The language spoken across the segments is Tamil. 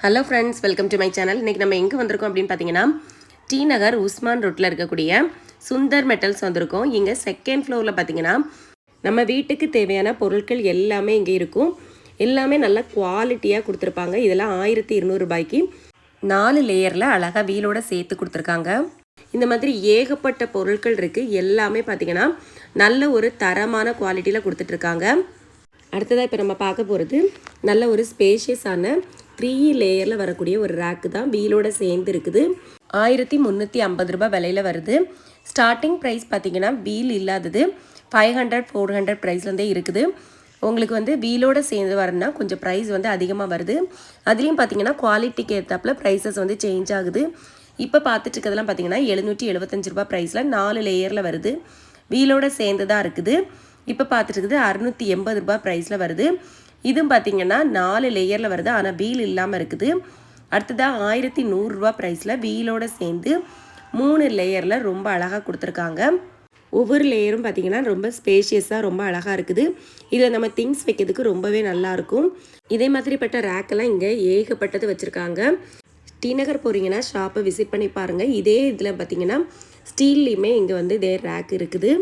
Hello friends, welcome to my channel. இன்றைக்கி நம்ம எங்கே வந்திருக்கோம் அப்படின்னு பார்த்தீங்கன்னா, டி நகர் உஸ்மான் ரோட்டில் இருக்கக்கூடிய சுந்தர் மெட்டல்ஸ் வந்திருக்கோம். இங்கே செகண்ட் ஃப்ளோரில் பார்த்தீங்கன்னா நம்ம வீட்டுக்கு தேவையான பொருட்கள் எல்லாமே இங்கே இருக்கும். எல்லாமே நல்லா குவாலிட்டியாக கொடுத்துருப்பாங்க. இதெல்லாம் 1200 ரூபாய்க்கு 4 லேயரில் அழகாக வீலோட சேர்த்து கொடுத்துருக்காங்க. இந்த மாதிரி ஏகப்பட்ட பொருட்கள் இருக்குது. எல்லாமே பார்த்திங்கன்னா நல்ல ஒரு தரமான குவாலிட்டியில் கொடுத்துட்ருக்காங்க. அடுத்ததாக இப்போ நம்ம பார்க்க போகிறது நல்ல ஒரு ஸ்பேஷியஸான 3 லேயரில் வரக்கூடிய ஒரு ரேக்கு தான். வீலோட சேர்ந்து இருக்குது. 1350 ரூபாய் விலையில் வருது. ஸ்டார்டிங் ப்ரைஸ் பார்த்திங்கன்னா வீல் இல்லாதது 500-400 ப்ரைஸ்லேருந்தே இருக்குது. உங்களுக்கு வீலோட சேர்ந்து வரணும்னா கொஞ்சம் ப்ரைஸ் அதிகமாக வருது. அதுலேயும் பார்த்திங்கன்னா குவாலிட்டிக்கு ஏற்றாப்புல ப்ரைஸஸ் சேஞ்ச் ஆகுது. இப்போ பார்த்துட்டு இருக்கிறதுலாம் பார்த்திங்கன்னா 775 ரூபாய் ப்ரைஸில் 4 லேயரில் வருது. வீலோட சேர்ந்து தான் இருக்குது. இப்போ பார்த்துட்டு இருக்குது 680 ரூபாய் ப்ரைஸில் வருது. இதுவும் பார்த்திங்கன்னா 4 லேயரில் வருது, ஆனால் வீல் இல்லாமல் இருக்குது. அடுத்ததாக 1100 ரூபா ப்ரைஸில் வீலோட சேர்ந்து 3 லேயரில் ரொம்ப அழகாக கொடுத்துருக்காங்க. ஒவ்வொரு லேயரும் பார்த்திங்கன்னா ரொம்ப ஸ்பேஷியஸாக ரொம்ப அழகாக இருக்குது. இதில் நம்ம திங்ஸ் வைக்கிறதுக்கு ரொம்பவே நல்லாயிருக்கும். இதே மாதிரிப்பட்ட ரேக்கெல்லாம் இங்கே ஏகப்பட்டது வச்சுருக்காங்க. டி நகர் போகிறீங்கன்னா ஷாப்பை விசிட் பண்ணி பாருங்கள். இதே இதில் பார்த்திங்கன்னா ஸ்டீல்லையுமே இங்கே இதே ரேக் இருக்குது.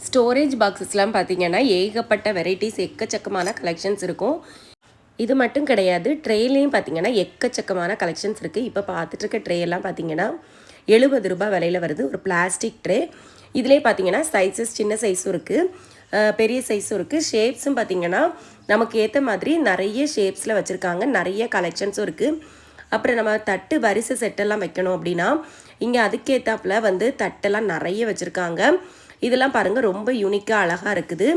ஸ்டோரேஜ் பாக்ஸஸ்லாம் பார்த்திங்கன்னா ஏகப்பட்ட வெரைட்டிஸ், எக்கச்சக்கமான கலெக்ஷன்ஸ் இருக்கும். இது மட்டும் கிடையாது, ட்ரேலையும் பார்த்திங்கன்னா எக்கச்சக்கமான கலெக்ஷன்ஸ் இருக்குது. இப்போ பார்த்துட்டு இருக்க ட்ரேயெல்லாம் பார்த்திங்கன்னா 70 ரூபாய் விலையில் வருது. ஒரு பிளாஸ்டிக் ட்ரே. இதிலே பார்த்திங்கன்னா சைஸஸ் சின்ன சைஸும் இருக்குது, பெரிய சைஸும் இருக்குது. ஷேப்ஸும் பார்த்திங்கன்னா நமக்கு ஏற்ற மாதிரி நிறைய ஷேப்ஸில் வச்சுருக்காங்க. நிறைய கலெக்ஷன்ஸும் இருக்குது. அப்புறம் நம்ம தட்டு வரிசை செட்டெல்லாம் வைக்கணும் அப்படின்னா இங்கே அதுக்கேற்றாப்புல தட்டெல்லாம் நிறைய வச்சுருக்காங்க. இதெல்லாம் பாருங்கள், ரொம்ப யூனிக்காக அழகாக இருக்குது.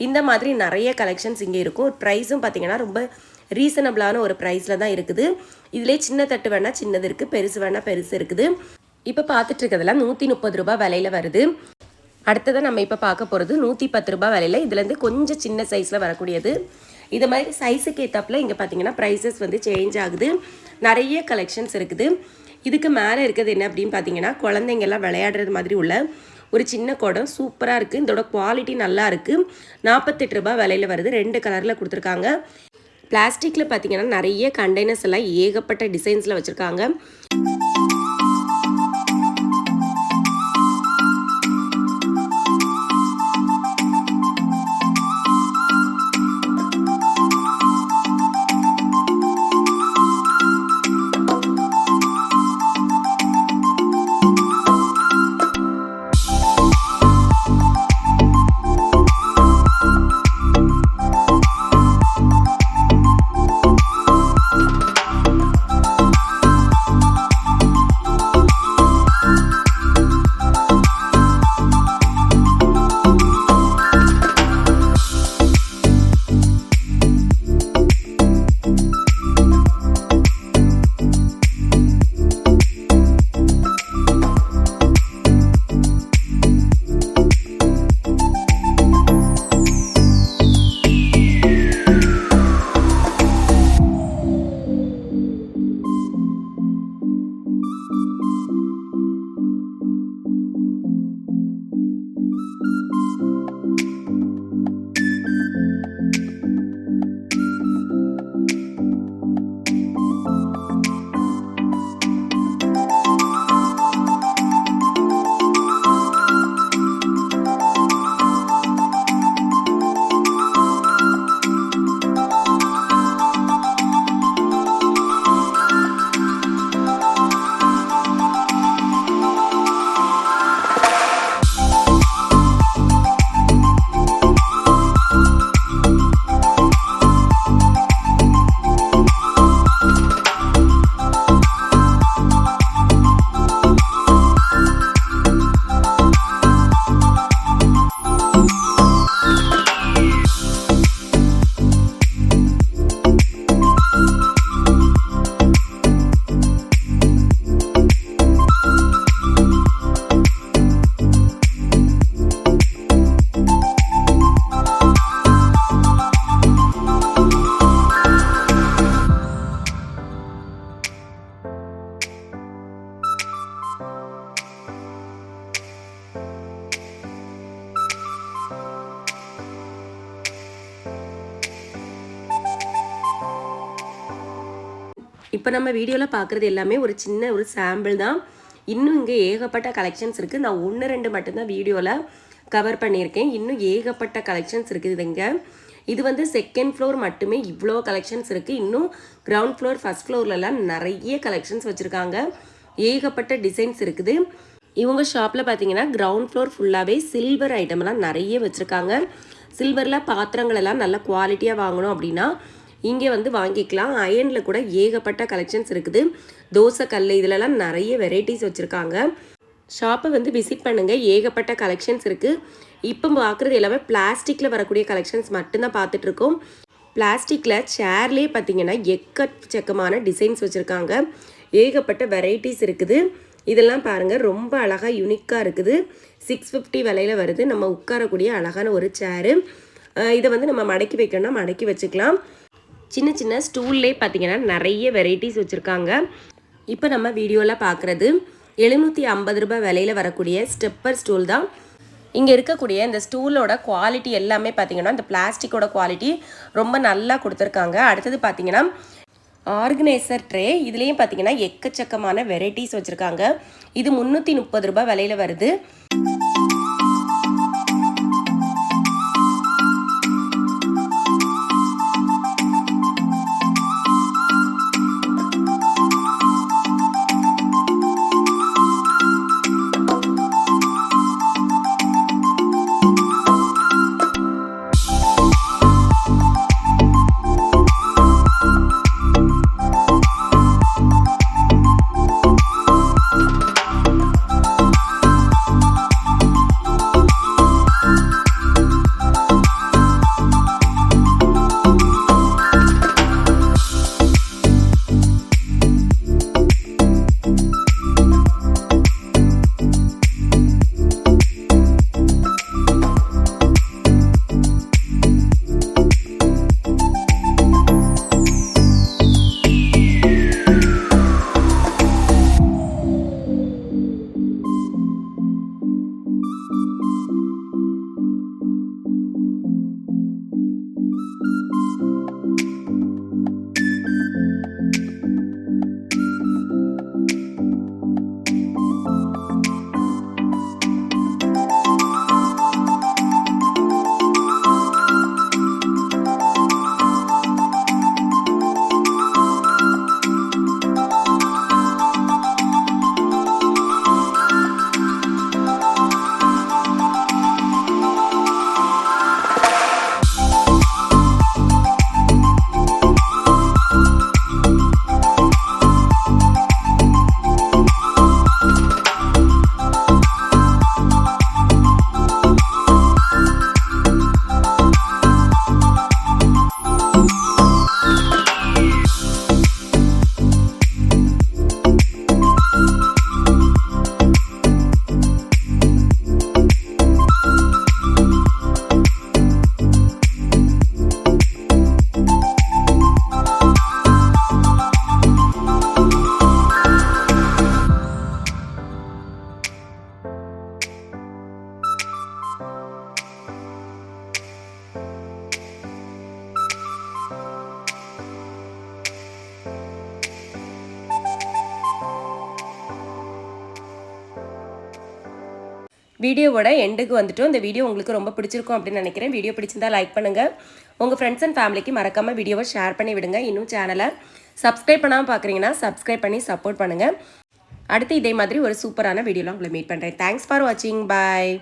இந்த மாதிரி நிறைய கலெக்ஷன்ஸ் இங்கே இருக்கும். ப்ரைஸும் பார்த்திங்கன்னா ரொம்ப ரீசனபிளான ஒரு ப்ரைஸில் தான் இருக்குது. இதிலே சின்ன தட்டு வேணால் சின்னது இருக்குது, பெருசு வேணால் பெருசு இருக்குது. இப்போ பார்த்துட்டு இருக்கிறதெல்லாம் 130 ரூபாய் விலையில் வருது. அடுத்ததான் நம்ம இப்போ பார்க்க போகிறது 110 ரூபாய் விலையில். இதுலேருந்து கொஞ்சம் சின்ன சைஸில் வரக்கூடியது. இது மாதிரி சைஸுக்கு ஏற்றாப்புல இங்கே பார்த்திங்கன்னா ப்ரைஸஸ் சேஞ்ச் ஆகுது. நிறைய கலெக்ஷன்ஸ் இருக்குது. இதுக்கு மேலே இருக்கிறது என்ன அப்படின்னு பார்த்தீங்கன்னா, குழந்தைங்கெல்லாம் விளையாடுறது மாதிரி உள்ள ஒரு சின்ன குடம் சூப்பராக இருக்குது. இதோட குவாலிட்டி நல்லா இருக்குது. 48 ரூபாய் விலையில் வருது. 2 கலரில் கொடுத்துருக்காங்க. பிளாஸ்டிக்கில் பார்த்தீங்கன்னா நிறைய கண்டெய்னர்ஸ் எல்லாம் ஏகப்பட்ட டிசைன்ஸில் வச்சுருக்காங்க. இப்போ நம்ம வீடியோவில் பார்க்குறது எல்லாமே ஒரு சின்ன ஒரு சாம்பிள் தான். இன்னும் இங்கே ஏகப்பட்ட கலெக்ஷன்ஸ் இருக்குது. நான் 1-2 மட்டும்தான் வீடியோவில் கவர் பண்ணியிருக்கேன். இன்னும் ஏகப்பட்ட கலெக்ஷன்ஸ் இருக்குது இங்கே. இது வந்து செகண்ட் ஃப்ளோர் மட்டுமே இவ்வளோ கலெக்ஷன்ஸ் இருக்குது. இன்னும் கிரவுண்ட் ஃப்ளோர் ஃபஸ்ட் ஃப்ளோர்லலாம் நிறைய கலெக்ஷன்ஸ் வச்சுருக்காங்க. ஏகப்பட்ட டிசைன்ஸ் இருக்குது. இவங்க ஷாப்பில் பார்த்தீங்கன்னா கிரவுண்ட் ஃப்ளோர் ஃபுல்லாகவே சில்வர் ஐட்டம்லாம் நிறைய வச்சுருக்காங்க. சில்வரில் பாத்திரங்கள் எல்லாம் நல்ல குவாலிட்டியாக வாங்கணும் அப்படின்னா இங்கே வந்து வாங்கிக்கலாம். அயனில் கூட ஏகப்பட்ட கலெக்ஷன்ஸ் இருக்குது. தோசை கல் இதிலலாம் நிறைய வெரைட்டிஸ் வச்சுருக்காங்க. ஷாப்பை வந்து விசிட் பண்ணுங்கள். ஏகப்பட்ட கலெக்ஷன்ஸ் இருக்குது. இப்போ பார்க்குறது எல்லாமே பிளாஸ்டிக்கில் வரக்கூடிய கலெக்ஷன்ஸ் மட்டும்தான் பார்த்துட்ருக்கோம். பிளாஸ்டிக்கில் சேர்லேயே பார்த்தீங்கன்னா எக்கச்சக்கமான டிசைன்ஸ் வச்சுருக்காங்க. ஏகப்பட்ட வெரைட்டிஸ் இருக்குது. இதெல்லாம் பாருங்கள், ரொம்ப அழகாக யூனிக்காக இருக்குது. 650 விலையில் வருது. நம்ம உட்காரக்கூடிய அழகான ஒரு சேரு. இதை வந்து நம்ம மடக்கி வைக்கணும்னா மடக்கி வச்சுக்கலாம். சின்ன சின்ன ஸ்டூல்லே பார்த்தீங்கன்னா நிறைய வெரைட்டிஸ் வச்சுருக்காங்க. இப்போ நம்ம வீடியோவில் பார்க்குறது 750 ரூபாய் விலையில் வரக்கூடிய ஸ்டெப்பர் ஸ்டூல் தான். இங்கே இருக்கக்கூடிய இந்த ஸ்டூலோட குவாலிட்டி எல்லாமே பார்த்தீங்கன்னா இந்த பிளாஸ்டிக்கோட குவாலிட்டி ரொம்ப நல்லா கொடுத்துருக்காங்க. அடுத்தது பார்த்தீங்கன்னா ஆர்கனைசர் ட்ரே. இதுலேயும் பார்த்தீங்கன்னா எக்கச்சக்கமான வெரைட்டிஸ் வச்சுருக்காங்க. இது 330 ரூபாய் விலையில் வருது. வீடியோவோட எண்டுக்கு வந்துட்டோம். இந்த வீடியோ உங்களுக்கு ரொம்ப பிடிச்சிருக்கும் அப்படின்னு நினைக்கிறேன். வீடியோ பிடிச்சிருந்தா லைக் பண்ணுங்கள். உங்கள் ஃப்ரெண்ட்ஸ் அண்ட் ஃபேமிலிக்கு மறக்காமல் வீடியோவை ஷேர் பண்ணி விடுங்க. இன்னும் சேனலை சப்ஸ்கிரைப் பண்ணாமல் பார்க்குறீங்கன்னா சப்ஸ்கிரைப் பண்ணி சப்போர்ட் பண்ணுங்கள். அடுத்து இதே மாதிரி ஒரு சூப்பரான வீடியோவில் உங்களை மீட் பண்ணுறேன். தேங்க்ஸ் ஃபார் வாட்சிங். பாய்.